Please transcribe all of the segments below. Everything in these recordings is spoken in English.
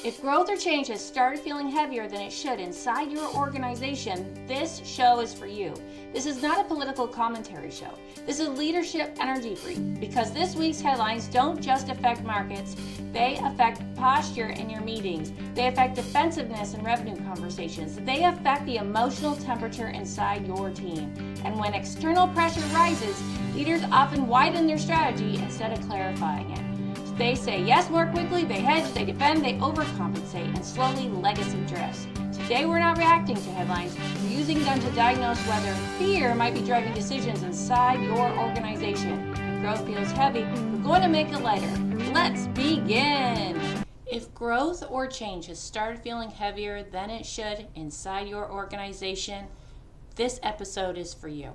If growth or change has started feeling heavier than it should inside your organization, this show is for you. This is not a political commentary show. This is leadership energy free, because this week's headlines don't just affect markets, they affect posture in your meetings. They affect defensiveness in revenue conversations. They affect the emotional temperature inside your team. And when external pressure rises, leaders often widen their strategy instead of clarifying it. They say yes more quickly, they hedge, they defend, they overcompensate, and slowly legacy drifts. Today we're not reacting to headlines, we're using them to diagnose whether fear might be driving decisions inside your organization. If growth feels heavy, we're going to make it lighter. Let's begin! If growth or change has started feeling heavier than it should inside your organization, this episode is for you.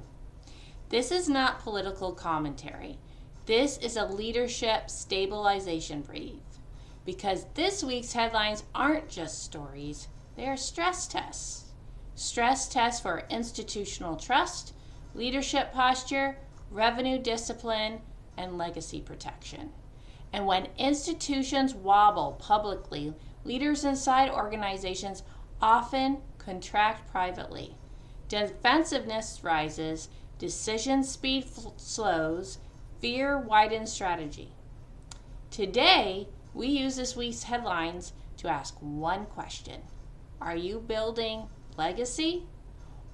This is not political commentary. This is a leadership stabilization brief, because this week's headlines aren't just stories, they are stress tests. Stress tests for institutional trust, leadership posture, revenue discipline, and legacy protection. And when institutions wobble publicly, leaders inside organizations often contract privately. Defensiveness rises, decision speed slows, fear widens strategy. Today, we use this week's headlines to ask one question. Are you building legacy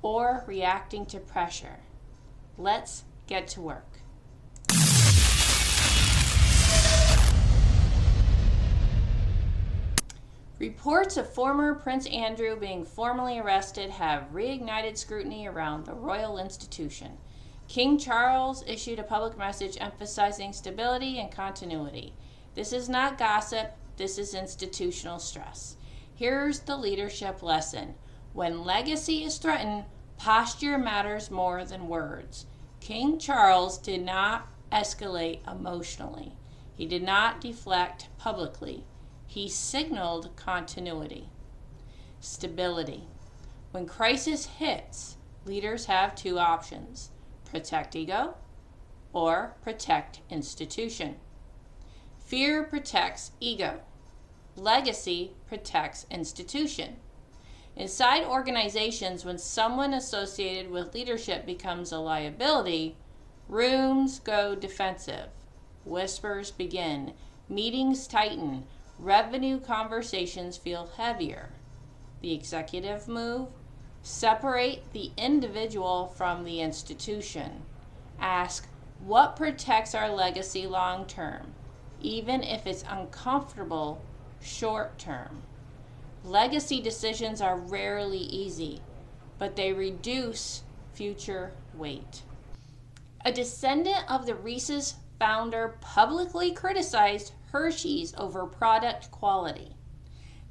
or reacting to pressure? Let's get to work. Reports of former Prince Andrew being formally arrested have reignited scrutiny around the royal institution. King Charles issued a public message emphasizing stability and continuity. This is not gossip, this is institutional stress. Here's the leadership lesson. When legacy is threatened, posture matters more than words. King Charles did not escalate emotionally. He did not deflect publicly. He signaled continuity. Stability. When crisis hits, leaders have two options. Protect ego or protect institution. Fear protects ego. Legacy protects institution. Inside organizations, when someone associated with leadership becomes a liability, rooms go defensive. Whispers begin. Meetings tighten. Revenue conversations feel heavier. The executive move: separate the individual from the institution. Ask, what protects our legacy long term, even if it's uncomfortable short term? Legacy decisions are rarely easy, but they reduce future weight. A descendant of the Reese's founder publicly criticized Hershey's over product quality.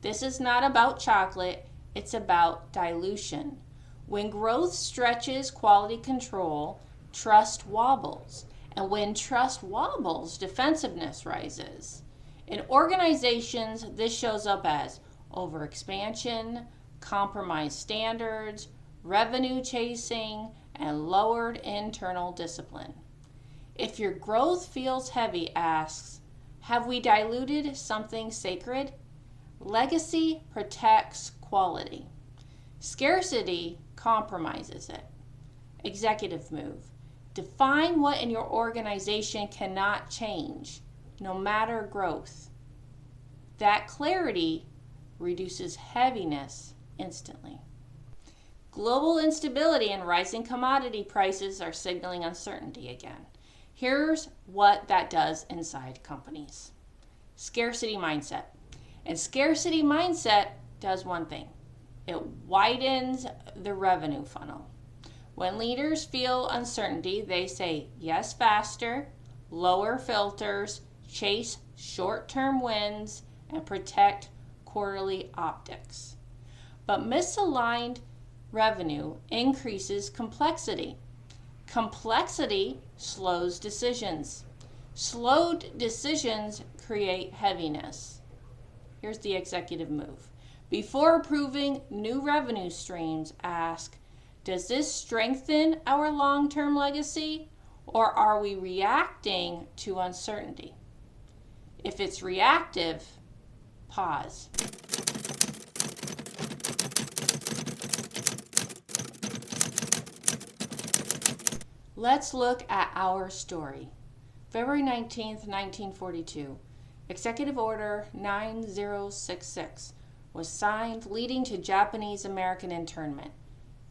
This is not about chocolate. It's about dilution. When growth stretches quality control, trust wobbles. And when trust wobbles, defensiveness rises. In organizations, this shows up as overexpansion, compromised standards, revenue chasing, and lowered internal discipline. If your growth feels heavy, asks, have we diluted something sacred? Legacy protects quality. Scarcity compromises it. Executive move. Define what in your organization cannot change, no matter growth. That clarity reduces heaviness instantly. Global instability and rising commodity prices are signaling uncertainty again. Here's what that does inside companies. Scarcity mindset. And scarcity mindset does one thing. It widens the revenue funnel. When leaders feel uncertainty, they say yes faster, lower filters, chase short-term wins, and protect quarterly optics. But misaligned revenue increases complexity. Complexity slows decisions. Slowed decisions create heaviness. Here's the executive move. Before approving new revenue streams, ask, does this strengthen our long-term legacy, or are we reacting to uncertainty? If it's reactive, pause. Let's look at our story. February 19th, 1942, Executive Order 9066 was signed, leading to Japanese-American internment.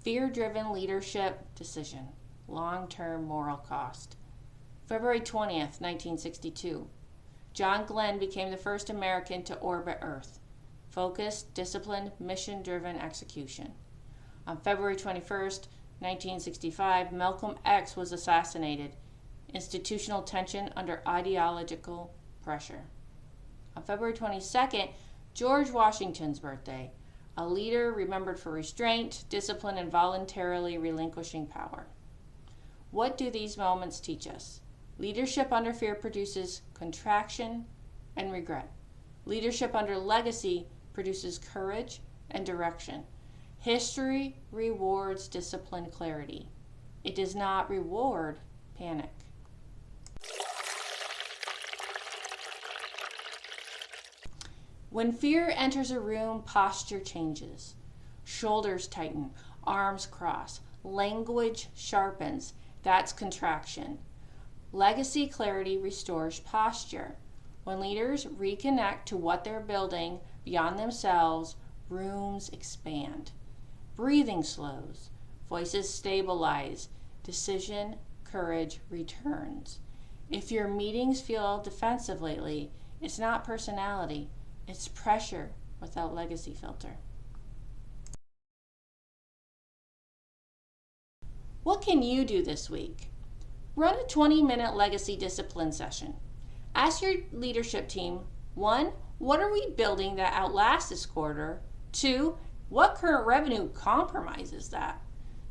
Fear-driven leadership decision. Long-term moral cost. February 20th, 1962, John Glenn became the first American to orbit Earth. Focused, disciplined, mission-driven execution. On February 21st, 1965, Malcolm X was assassinated. Institutional tension under ideological pressure. On February 22nd, George Washington's birthday. A leader remembered for restraint, discipline, and voluntarily relinquishing power. What do these moments teach us? Leadership under fear produces contraction and regret. Leadership under legacy produces courage and direction. History rewards disciplined clarity. It does not reward panic. When fear enters a room, posture changes. Shoulders tighten, arms cross, language sharpens. That's contraction. Legacy clarity restores posture. When leaders reconnect to what they're building beyond themselves, rooms expand. Breathing slows, voices stabilize, decision, courage returns. If your meetings feel defensive lately, it's not personality, it's pressure without legacy filter. What can you do this week? Run a 20-minute legacy discipline session. Ask your leadership team, 1, what are we building that outlasts this quarter? 2, what current revenue compromises that?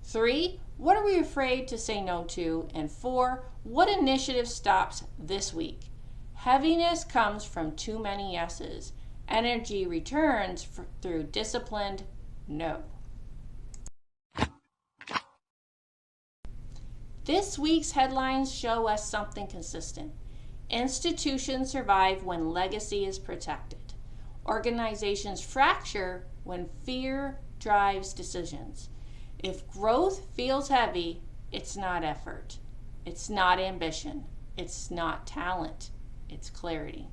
3, what are we afraid to say no to? And 4, what initiative stops this week? Heaviness comes from too many yeses. Energy returns through disciplined no. This week's headlines show us something consistent. Institutions survive when legacy is protected. Organizations fracture when fear drives decisions. If growth feels heavy, it's not effort. It's not ambition. It's not talent. It's clarity.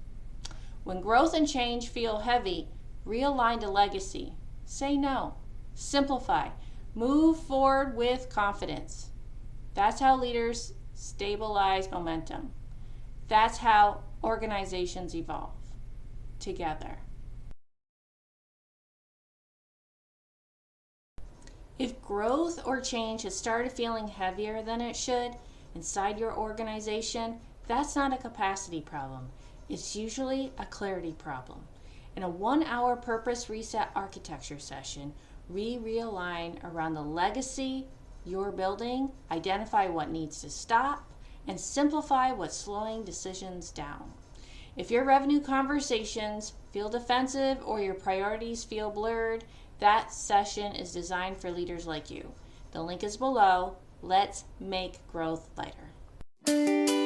When growth and change feel heavy, realign to legacy. Say no. Simplify. Move forward with confidence. That's how leaders stabilize momentum. That's how organizations evolve. Together. If growth or change has started feeling heavier than it should inside your organization, that's not a capacity problem. It's usually a clarity problem. In a 1-hour purpose reset architecture session, we realign around the legacy you're building, identify what needs to stop, and simplify what's slowing decisions down. If your revenue conversations feel defensive or your priorities feel blurred, that session is designed for leaders like you. The link is below. Let's make growth lighter.